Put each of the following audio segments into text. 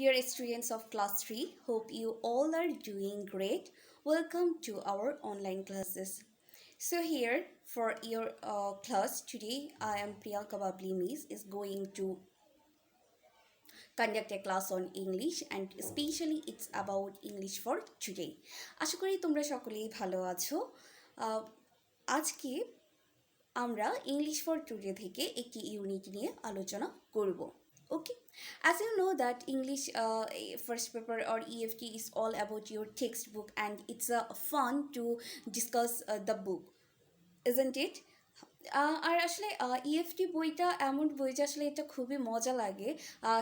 Dear students of class 3, hope you all are doing great. Welcome to our online classes. So here for your class today, I am Priyanka Babli Miss is going to conduct a class on English and especially it's about English for today. আশা করি তোমরা সকলেই ভালো আছো। আজকে আমরা English for today থেকে একটি unit নিয়ে আলোচনা করব। Okay, as you know that English first paper or EFT is all about your textbook and it's fun to discuss the book, isn't it? আর আসলে ইএফটি বইটা এমন বই যে আসলে এটা খুবই মজা লাগে,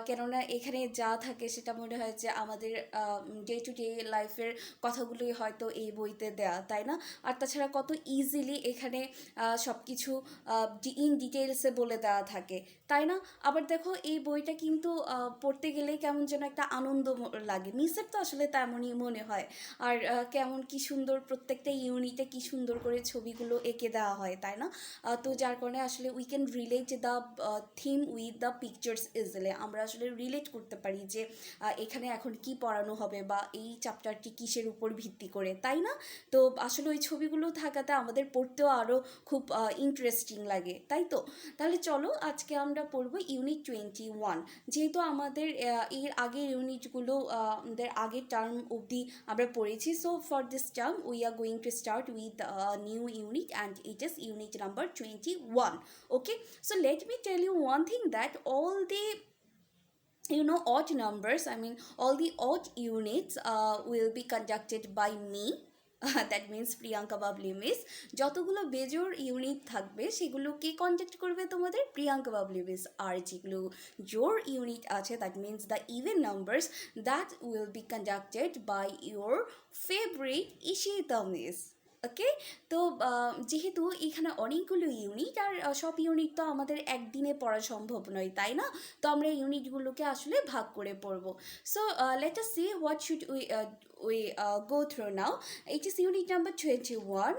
কেননা এখানে যা থাকে সেটা মনে হয় যে আমাদের ডে টু ডে লাইফের কথাগুলোই হয়তো এই বইতে দেয়া, তাই না? আর তাছাড়া কত ইজিলি এখানে সব কিছু ইন ডিটেলসে বলে দেওয়া থাকে, তাই না? আবার দেখো এই বইটা কিন্তু পড়তে গেলে কেমন যেন একটা আনন্দ লাগে, মিসের তো আসলে তেমনই মনে হয়। আর কেমন কি সুন্দর প্রত্যেকটা ইউনিটে কি সুন্দর করে ছবিগুলো এঁকে দেওয়া হয়, তাই না? তো যার কারণে আসলে we can relate the theme with the pictures easily, আমরা আসলে রিলেট করতে পারি যে এখানে এখন কি পড়ানো হবে বা এই চ্যাপ্টারটি কিসের উপর ভিত্তি করে, তাই না? তো আসলে ওই ছবিগুলো থাকাতে আমাদের পড়তেও আরও খুব ইন্টারেস্টিং লাগে, তাই তো? তাহলে চলো আজকে আমরা পড়বো ইউনিট 21। যেহেতু আমাদের এর আগের ইউনিটগুলো আমাদের আগের টার্ম অবধি আমরা পড়েছি, so for this term we are going to start with new unit and it is unit number 21. Okay, so let me tell you one thing, that all the odd numbers, I mean all the odd units will be conducted by me. That means Priyanka Babli miss. যতগুলো বেজোর unit থাকবে সেগুলো কে conduct করবে? তোমাদের Priyanka Babli miss. আর যেগুলো জোর unit আছে, that means the even numbers, that will be conducted by your favourite Ishita miss. Okay, তো যেহেতু এখানে অনেকগুলো ইউনিট আর সব ইউনিট তো আমাদের একদিনে পড়া সম্ভব নয়, তাই না? তো আমরা ইউনিটগুলোকে আসলে ভাগ করে পড়বো। So late us C what should we go through now. It is unit number 21.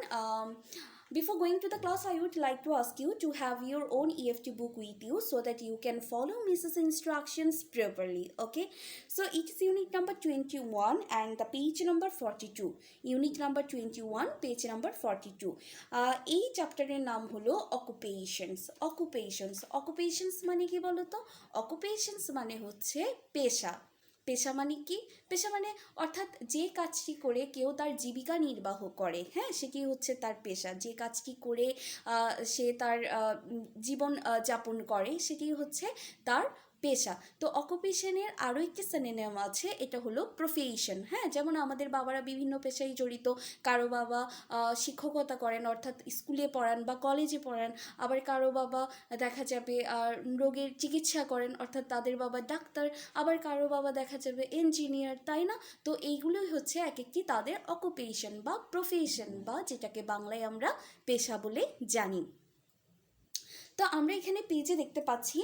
Before going to the class, I would like to ask you to have your own EFT book with you so that you can follow Mrs. instructions properly. Okay, so it is unit number 21 and the page number 42. Unit number 21, page number 42. এই চ্যাপ্টারের নাম হলো occupations. Occupations মানে কি বলো তো? Occupations মানে হচ্ছে পেশা। পেশা মানে কি? পেশা মানে অর্থাৎ যে কাজটি করে কেউ তার জীবিকা নির্বাহ করে, হ্যাঁ, সেটি হচ্ছে তার পেশা। যে কাজটি করে সে তার জীবন যাপন করে সেটি হচ্ছে তার পেশা। তো অকুপেশনের আরও একটি সিনোনিম আছে, এটা হলো প্রফেশন। হ্যাঁ, যেমন আমাদের বাবারা বিভিন্ন পেশায় জড়িত। কারো বাবা শিক্ষকতা করেন, অর্থাৎ স্কুলে পড়ান বা কলেজে পড়ান। আবার কারো বাবা দেখা যাবে রোগের চিকিৎসা করেন, অর্থাৎ তাদের বাবা ডাক্তার। আবার কারো বাবা দেখা যাবে ইঞ্জিনিয়ার, তাই না? তো এইগুলোই হচ্ছে এক একটি তাদের অকুপেশন বা প্রফেশন, বা যেটাকে বাংলায় আমরা পেশা বলে জানি। তো আমরা এখানে পেজে দেখতে পাচ্ছি,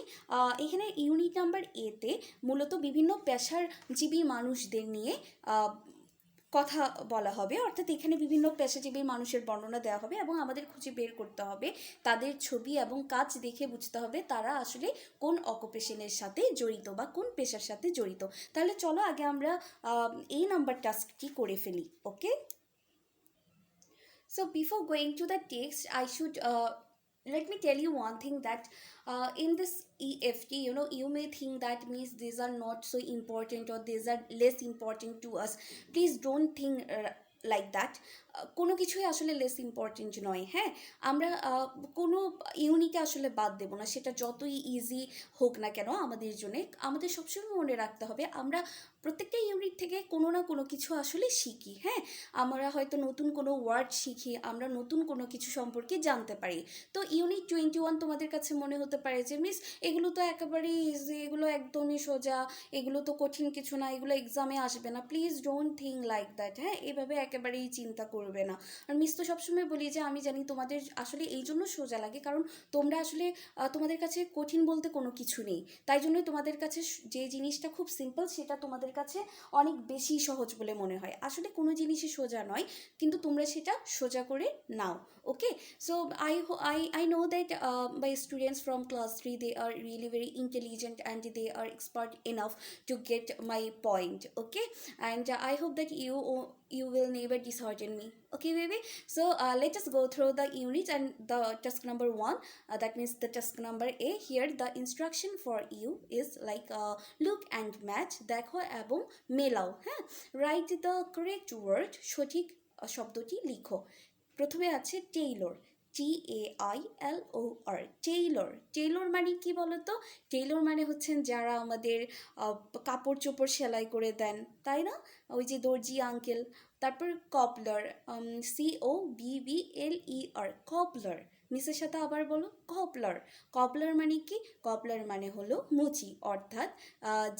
এখানে ইউনিট নাম্বার এতে মূলত বিভিন্ন পেশাজীবী মানুষদের নিয়ে কথা বলা হবে, অর্থাৎ এখানে বিভিন্ন পেশাজীবী মানুষের বর্ণনা দেওয়া হবে এবং আমাদের খুঁজে বের করতে হবে, তাদের ছবি এবং কাজ দেখে বুঝতে হবে তারা আসলে কোন অকুপেশনের সাথে জড়িত বা কোন পেশার সাথে জড়িত। তাহলে চলো আগে আমরা এই নাম্বার টাস্কটি করে ফেলি। ওকে, so before going to the text, I should let me tell you one thing, that in this EFT, you may think that means these are not so important or these are less important to us. Please don't think like that. কোনো কিছুই আসলে less important নয়। হ্যাঁ, আমরা কোনো ইউনিটে আসলে বাদ দেবো না, সেটা যতই ইজি হোক না কেন আমাদের জন্য। আমাদের সবসময় মনে রাখতে হবে আমরা প্রত্যেকটা ইউনিট থেকে কোনো না কোনো কিছু আসলে শিখি। হ্যাঁ, আমরা হয়তো নতুন কোনো ওয়ার্ড শিখি, আমরা নতুন কোনো কিছু সম্পর্কে জানতে পারি। তো ইউনিট 21 তোমাদের কাছে মনে হতে পারে যে মিস এগুলো তো একেবারেই ইজি, এগুলো একদমই সোজা, এগুলো তো কঠিন কিছু না, এগুলো এক্সামে আসবে না। Please don't think like that. হ্যাঁ, এভাবে একেবারেই চিন্তা করবে করবে না। আর মিস তো সবসময় বলি যে আমি জানি তোমাদের আসলে এই জন্য সোজা লাগে, কারণ তোমরা আসলে তোমাদের কাছে কঠিন বলতে কোনো কিছু নেই, তাই জন্যই তোমাদের কাছে যে জিনিসটা খুব সিম্পল সেটা তোমাদের কাছে অনেক বেশি সহজ বলে মনে হয়। আসলে কোনো জিনিসই সোজা নয়, কিন্তু তোমরা সেটা সোজা করে নাও। ওকে, so I know that my students from class 3, they are really very intelligent and they are expert enough to get my point. Okay, and I hope that you will never dishearten me. Okay, baby. So let us go through the unit and the task number 1. That means the task number A. Here the instruction for you is like look and match. দেখো এবং মেলাও। হ্যাঁ, write the correct word. সঠিক শব্দটি লিখো। প্রথমে আছে Taylor, TAILOR, Taylor. Taylor মানে কি বলতো? টেইলর মানে হচ্ছেন যারা আমাদের কাপড় চোপড় সেলাই করে দেন, তাই না? ওই যে দর্জি আঙ্কেল। তারপর কপলার, COBBLER, কপলার। মিসের সাথে আবার বলো কপলার। কপলার মানে কি? কপলার মানে হলো মুচি, অর্থাৎ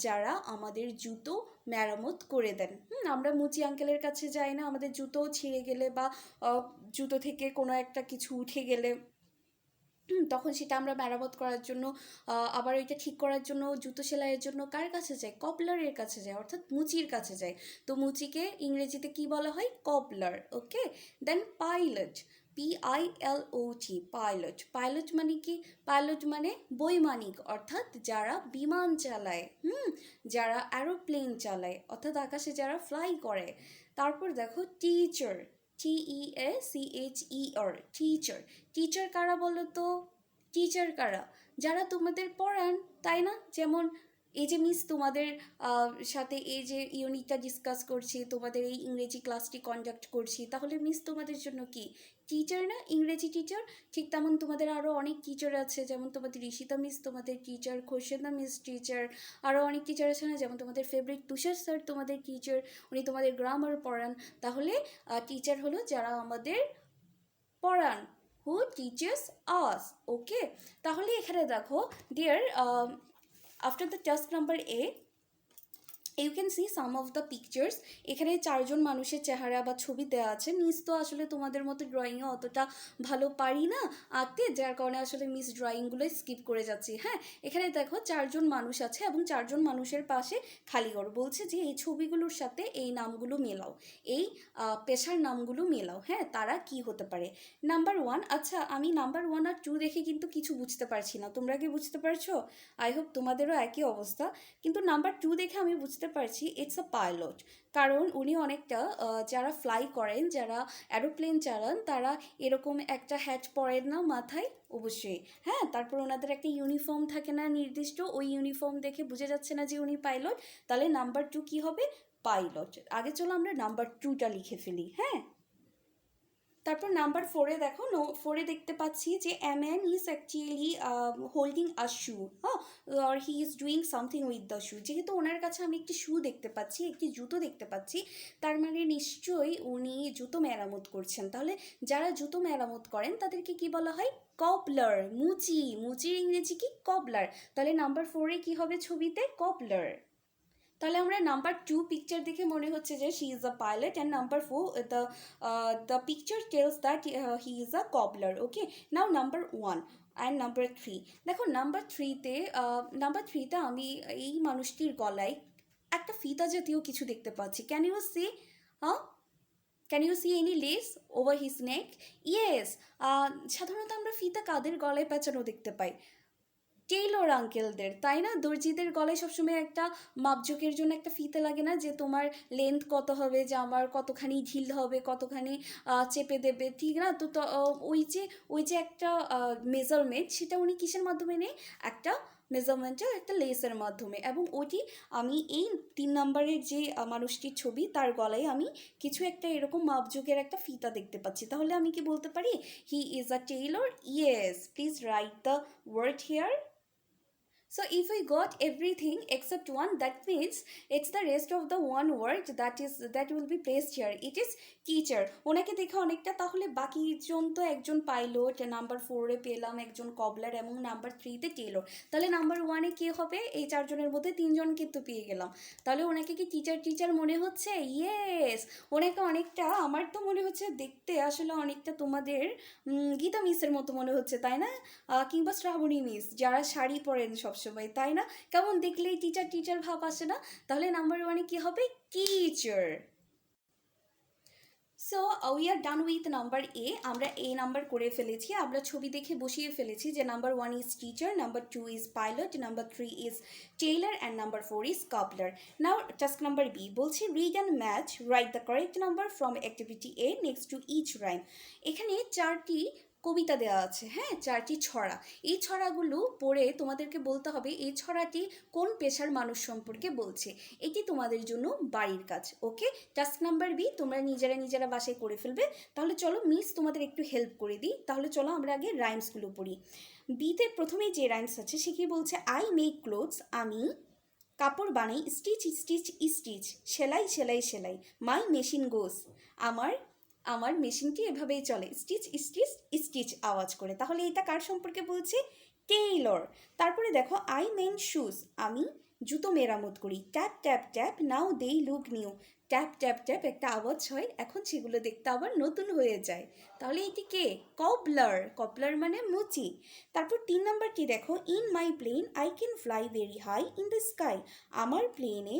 যারা আমাদের জুতো মেরামত করে দেন। আমরা মুচি আঙ্কেলের কাছে যাই না আমাদের জুতো ছিঁড়ে গেলে বা জুতো থেকে কোনো একটা কিছু উঠে গেলে, তখন সেটা আমরা মেরামত করার জন্য আবার ওইটা ঠিক করার জন্য জুতো সেলাইয়ের জন্য কার কাছে যাই? কপলারের কাছে যায়, অর্থাৎ মুচির কাছে যায়। তো মুচিকে ইংরেজিতে কি বলা হয়? কপলার। ওকে, দেন পাইলট, PILOT, পাইলট। পাইলট মানে কি? পাইলট মানে বৈমানিক, অর্থাৎ যারা বিমান চালায়, যারা অ্যারোপ্লেন চালায়, অর্থাৎ আকাশে যারা ফ্লাই করে। তারপর দেখো টিচার, TEACHER, টিচার। টিচার কারা বলো তো? টিচার কারা? যারা তোমাদের পড়ান, তাই না? যেমন এই যে মিস তোমাদের সাথে এই যে ইউনিটটা ডিসকাস করছি, তোমাদের এই ইংরেজি ক্লাসটি কন্ডাক্ট করছি, তাহলে মিস তোমাদের জন্য কি টিচার না? ইংরেজি টিচার। ঠিক তেমন তোমাদের আরও অনেক টিচার আছে, যেমন তোমাদের ঋষিতা মিস তোমাদের টিচার, খোরশেদা মিস টিচার, আরও অনেক টিচার আছে না? যেমন তোমাদের ফেভারিট তুষার স্যার তোমাদের টিচার, উনি তোমাদের গ্রামার পড়ান। তাহলে টিচার হলো যারা আমাদের পড়ান, who teaches us. ওকে, তাহলে এখানে দেখো dear, after the task number A you can see some of the pictures. এখানে 4 জন মানুষের চেহারা বা ছবি দেওয়া আছে। মিস তো আসলে তোমাদের মতো ড্রয়িংয়ে অতটা ভালো পারি না আঁকতে, যার কারণে আসলে মিস ড্রয়িংগুলোই স্কিপ করে যাচ্ছি। হ্যাঁ, এখানে দেখো 4 জন মানুষ আছে এবং 4 জন মানুষের পাশে খালি ঘর। বলছে যে এই ছবিগুলোর সাথে এই নামগুলো মেলাও, এই পেশার নামগুলো মেলাও। হ্যাঁ, তারা কি হতে পারে? নাম্বার 1, আচ্ছা আমি নাম্বার 1 আর 2 দেখে কিন্তু কিছু বুঝতে পারছি না, তোমরা কি বুঝতে পারছো? আই হোপ তোমাদেরও একই অবস্থা। কিন্তু নাম্বার 2 দেখে আমি বুঝতে পারছি ইটস আ পাইলট, কারণ উনি অনেকটা যারা ফ্লাই করেন, যারা অ্যারোপ্লেন চালান, তারা এরকম একটা হ্যাট পরেন না মাথায়? অবশ্যই। হ্যাঁ, তারপর ওনাদের একটা ইউনিফর্ম থাকে না নির্দিষ্ট, ওই ইউনিফর্ম দেখে বোঝা যাচ্ছে না যে উনি পাইলট। তাহলে নাম্বার 2 কি হবে? পাইলট। আগে চলো আমরা নাম্বার 2টা লিখে ফেলি। হ্যাঁ, তারপর নাম্বার 4-এ দেখো, 4-এ দেখতে পাচ্ছি যে a man is actually holding a shoe, হ্যাঁ, আর he is doing something with the shoe. যেহেতু ওনার কাছে আমি একটি শু দেখতে পাচ্ছি, একটি জুতো দেখতে পাচ্ছি, তার মানে নিশ্চয়ই উনি জুতো মেরামত করছেন। তাহলে যারা জুতো মেরামত করেন তাদেরকে কি বলা হয়? কপলার। মুচি, মুচির ইংরেজি কি? কপলার। তাহলে নাম্বার 4-এ কি হবে ছবিতে? কপলার। তাহলে আমরা নাম্বার 2 পিকচার দেখে মনে হচ্ছে যে she is a pilot, and number 4 the picture tells that he is a cobbler. Okay, now number 1 and number 3। দেখো নাম্বার 3তে আমি এই মানুষটির গলায় একটা ফিতা জাতীয় কিছু দেখতে পাচ্ছি। Can you see? হ্যাঁ, can you see any lace over his neck? Yes, সাধারণত আমরা ফিতা কাদের গলায় পেঁচানো দেখতে পাই? টেইলর আঙ্কেলদের, তাই না? দর্জিদের গলায় সবসময় একটা মাপজোকের জন্য একটা ফিতে লাগে না, যে তোমার লেন্থ কত হবে, জামার কতখানি ঢিল হবে, কতখানি চেপে দেবে, ঠিক না? তো ওই যে একটা মেজারমেন্ট, সেটা উনি কিসের মাধ্যমে নেয়? একটা মেজারমেন্টের একটা লেসের মাধ্যমে। এবং ওইটি আমি এই 3 নম্বরের যে মানুষটির ছবি, তার গলায় আমি কিছু একটা এরকম মাপজোকের একটা ফিতা দেখতে পাচ্ছি। তাহলে আমি কি বলতে পারি? He is a tailor. Yes, please write the word here. So if we got everything except one, that means it's the rest of the one word that will be placed here. It is teacher. ওনাকে দেখে অনেকটা তাহলে বাকি জন তো একজন pilot, number 4-এ পেলাম একজন কবলার এবং নাম্বার 3-তে টেলর, তাহলে নাম্বার 1-এ কে হবে? এই চারজনের মধ্যে তিনজন কিন্তু পেয়ে গেলাম। তাহলে ওনাকে কি টিচার টিচার মনে হচ্ছে? ইয়েস। ওনাকে অনেকটা, আমার তো মনে হচ্ছে দেখতে আসলে অনেকটা তোমাদের গীতা মিসের মতো মনে হচ্ছে, তাই না? কিংবা শ্রাবণী মিস, যারা শাড়ি পরেন সবসময়, তাই না? কেমন দেখলেই টিচার টিচার ভাব আসে না? তাহলে নাম্বার 1-এ কি হবে? Teacher. So we are done with number A. আমরা এ নাম্বার করে ফেলেছি, আমরা ছবি দেখে বসিয়ে ফেলেছি যে number 1 is teacher, number 2 is pilot, number 3 is tailor and number 4 is cobbler. Now task number B বলছি read and match, write the correct number from activity A next to each rhyme. এখানে 4টি কবিতা দেওয়া আছে, হ্যাঁ, 4টি ছড়া। এই ছড়াগুলো পড়ে তোমাদেরকে বলতে হবে এই ছড়াটি কোন পেশার মানুষ সম্পর্কে বলছে। এটি তোমাদের জন্য বাড়ির কাজ। ওকে, টাস্ক নাম্বার বি তোমরা নিজেরা বাসায় করে ফেলবে। তাহলে চলো মিস তোমাদের একটু হেল্প করে দিই। তাহলে চলো আমরা আগে রাইমসগুলো পড়ি। বিতে প্রথমেই যে রাইমস আছে সে কি বলছে? আই মেক ক্লোথস, আমি কাপড় বানাই, স্টিচ স্টিচ স্টিচ, সেলাই সেলাই সেলাই, মাই মেশিন গোস, আমার আমার মেশিনটি এভাবেই চলে, স্টিচ স্টিচ স্টিচ আওয়াজ করে। তাহলে এটা কার সম্পর্কে বলছে? টেইলর। তারপরে দেখো আই মেন শুজ, আমি জুতো মেরামত করি, ট্যাপ ট্যাপ ট্যাপ নাও দেই look new, tap tap tap একটা আওয়াজ হয়, এখন সেগুলো দেখতে আবার নতুন হয়ে যায়। তাহলে এটি কে? কবলার। কবলার মানে মুচি। তারপর 3 নাম্বারটি দেখো, in my plane I can fly very high in the sky, আমার প্লেনে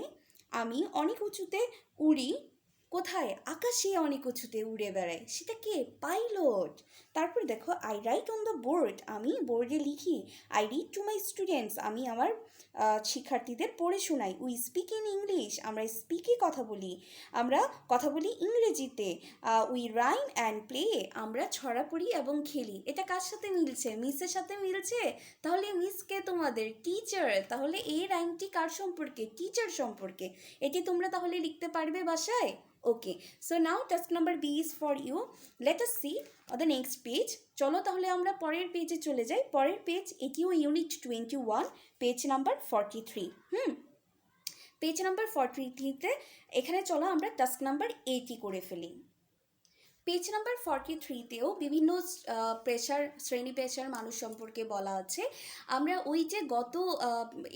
আমি অনেক উঁচুতে উড়ি। কোথায়? আকাশে অনেক উঁচুতে উড়ে বেড়ায়, সেটা কে? পাইলট। তারপর দেখো I right on the board, আমি বোর্ডে লিখি, I read to my students, আমি আমার শিক্ষার্থীদের পড়ে শোনাই, উই স্পিক ইন ইংলিশ, আমরা স্পিকে কথা বলি ইংরেজিতে, উই রাইম অ্যান্ড প্লে, আমরা ছড়া পড়ি এবং খেলি। এটা কার সাথে মিলছে? মিসের সাথে মিলছে। তাহলে মিসকে তোমাদের টিচার, তাহলে এই রাইমটি কার সম্পর্কে? টিচার সম্পর্কে। এটি তোমরা তাহলে লিখতে পারবে বাসায়। Okay, so now task number B is for you. Let us see the next page. চলো তাহলে আমরা পরের পেজে চলে যাই। পরের পেজ এটিও unit 21, page number 43। Page number 43তে এখানে চলো আমরা টাস্ক নাম্বার 80 করে ফেলি। পেজ নাম্বার 43তেও বিভিন্ন শ্রেণী পেশার মানুষ সম্পর্কে বলা আছে। আমরা ওই যে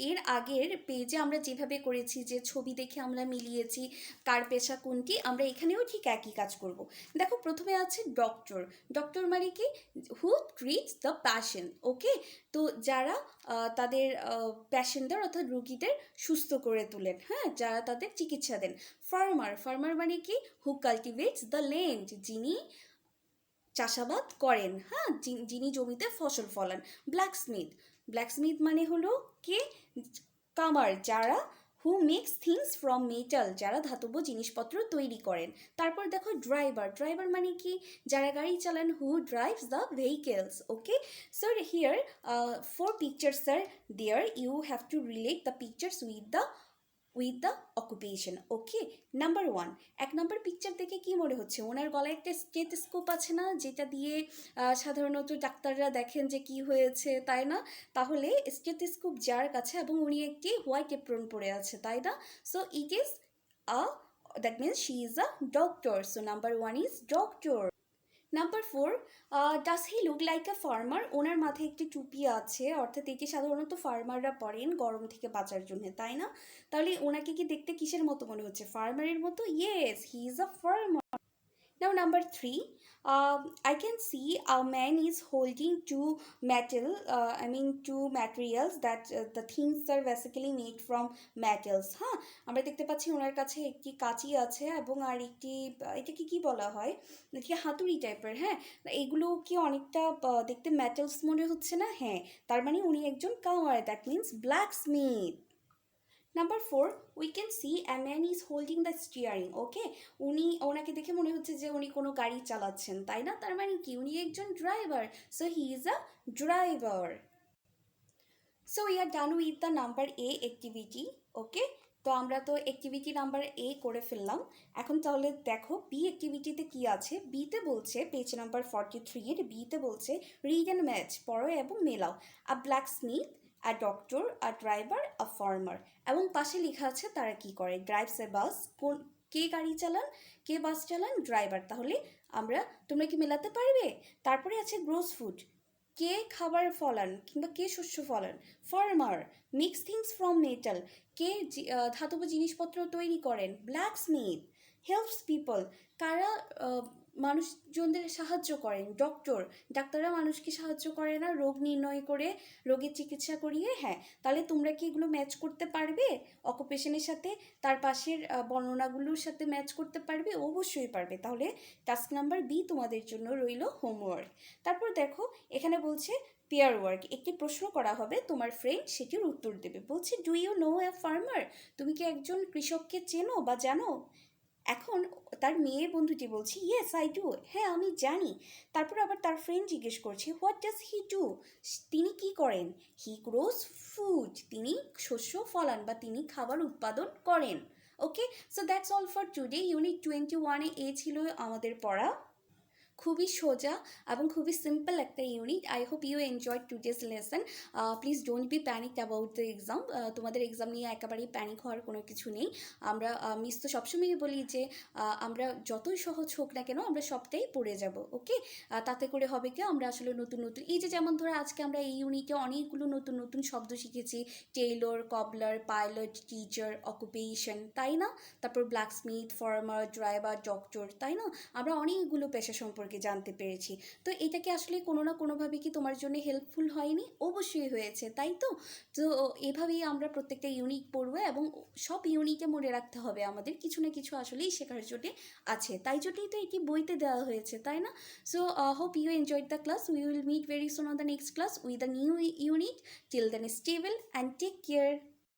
এর আগের পেজে আমরা যেভাবে করেছি যে ছবি দেখে আমরা মিলিয়েছি কার পেশা কোনটি, আমরা এখানেও ঠিক একই কাজ করব। দেখো প্রথমে আছে ডক্টর। ডক্টর মানে কি? হু ট্রিটস দ্য প্যাশেন্ট। ওকে, তো যারা তাদের প্যাশেন্টদের অর্থাৎ রুগীদের সুস্থ করে তোলেন, হ্যাঁ, যারা তাদের চিকিৎসা দেন। ফার্মার। ফার্মার মানে কি? হু কাল্টিভেটস দ্য ল্যান্ড, যিনি চাষাবাদ করেন, হ্যাঁ, যিনি জমিতে ফসল ফলান। ব্ল্যাকস্মিথ। ব্ল্যাকস্মিথ মানে হলো কে? কামার, যারা who makes things from metal, যারা ধাতব জিনিসপত্র তৈরি করেন। তারপর দেখো ড্রাইভার। ড্রাইভার মানে কি? যারা গাড়ি চালান, who drives the vehicles. Okay, so here 4 pictures are there, you have to relate the pictures with the occupation. Okay, number 1, 1 number picture দেখে কি মনে হচ্ছে? ওনার গলায় একটা স্টেথোস্কোপ আছে না, যেটা দিয়ে সাধারণত ডাক্তাররা দেখেন যে কি হয়েছে, তাই না? তাহলে স্টেথোস্কোপ যার কাছে এবং উনি একটি হোয়াইট এপ্রন পরে আছে, তাই না? So it is that means she is a doctor. So number 1 is doctor. Number 4, does he look like a farmer? ওনার মাথায় একটি টুপি আছে, অর্থাৎ এটি সাধারণত ফার্মাররা পরেন গরম থেকে বাঁচার জন্য, তাই না? তাহলে ওনাকে কি দেখতে কিসের মতো মনে হচ্ছে? ফার্মারের মতো। Yes, he is a farmer. Now number 3, I can see a man is holding two two materials that the things are basically made from metals. হ্যাঁ, আমরা দেখতে পাচ্ছি ওনার কাছে একটি কাঁচি আছে এবং আর একটি এটাকে কি বলা হয়? এটাকে হাতুড়ি টাইপের। হ্যাঁ, এগুলো কি অনেকটা দেখতে মেটালস মনে হচ্ছে না? হ্যাঁ, তার মানে উনি একজন কামার, that means blacksmith. Number 4, we can see a man is holding the steering. Okay, ওনাকে দেখে মনে হচ্ছে যে উনি কোনো গাড়ি চালাচ্ছেন, তাই না? তার মানে কি? উনি একজন driver. So he is a driver. So we are done with the number A activity. Okay, তো আমরা তো অ্যাক্টিভিটি নাম্বার এ করে ফেললাম। এখন তাহলে দেখো বি অ্যাক্টিভিটিতে কি আছে। বিতে বলছে, পেজ নাম্বার 43 এর বিতে বলছে রিড অ্যান্ড ম্যাচ, পড়ো এবং মেলাও। আ black Smith a doctor, a driver, a farmer. এবং পাশে লেখা আছে তারা কি করে। ড্রাইভস এ বাস, কোন কে গাড়ি চালান, কে বাস চালান, ড্রাইভার। তাহলে তোমরা কি মেলাতে পারবে? তারপরে আছে গ্রোস ফুড, কে খাবার ফলান কিংবা কে শস্য ফলান, farmer. Makes things from metal, কে ধাতব জিনিসপত্র তৈরি করেন, ব্ল্যাক স্মিথ। হেল্পস পিপল, কারা মানুষজনদের সাহায্য করেন, ডক্টর। ডাক্তাররা মানুষকে সাহায্য করে না রোগ নির্ণয় করে, রোগের চিকিৎসা করিয়ে? হ্যাঁ। তাহলে তোমরা কি এগুলো ম্যাচ করতে পারবে অকুপেশনের সাথে? তার পাশের বর্ণনাগুলোর সাথে ম্যাচ করতে পারবে? অবশ্যই পারবে। তাহলে টাস্ক নাম্বার বি তোমাদের জন্য রইল হোমওয়ার্ক। তারপর দেখো এখানে বলছে পেয়ার ওয়ার্ক, একটি প্রশ্ন করা হবে, তোমার ফ্রেন্ড সেটির উত্তর দেবে। বলছে do you know a farmer, তুমি কি একজন কৃষককে চেনো বা জানো? এখন তার মেয়ে বন্ধুটি বলছে ইয়েস আই ডু, হ্যাঁ আমি জানি। তারপর আবার তার ফ্রেন্ড জিজ্ঞেস করছে হোয়াট ডাজ হি ডু, তিনি কি করেন? হি গ্রোস ফুড, তিনি শস্য ফলান বা তিনি খাবার উৎপাদন করেন। Okay, so that's all for today. Unit 21-এ ছিল আমাদের পড়া। খুবই সোজা এবং খুবই সিম্পল একটা unit. I hope you enjoyed today's lesson. Please don't be panic about the exam. তোমাদের এক্সাম নিয়ে একেবারেই প্যানিক হওয়ার কোনো কিছু নেই। আমরা মিস তো সবসময়ই বলি যে আমরা যতই সহজ হোক না কেন আমরা সবটাই পড়ে যাব। ওকে, তাতে করে হবে কি আমরা আসলে নতুন নতুন এই যে যেমন ধরো আজকে আমরা এই ইউনিটে অনেকগুলো নতুন নতুন শব্দ শিখেছি, টেইলর, কবলার, পাইলট, টিচার, অকুপেশন, তাই না? তারপর ব্ল্যাকস্মিথ, ফার্মার, ড্রাইভার, ডক্টর, তাই না? আমরা অনেকগুলো পেশা সম্পর্কে জানতে পেরেছি। তো এটা কি আসলে কোনো না কোনোভাবে কি তোমার জন্য হেল্পফুল হয়নি? অবশ্যই হয়েছে, তাই তো? তো এভাবেই আমরা প্রত্যেকটা ইউনিট পড়বো এবং সব ইউনিটে মনে রাখতে হবে আমাদের কিছু না কিছু আসলেই শেখার জন্য আছে, তাই জন্যই তো এটি বইতে দেওয়া হয়েছে, তাই না? So hope you enjoyed the class. We will meet very soon on the next class with the new unit. Till then stay well and take care.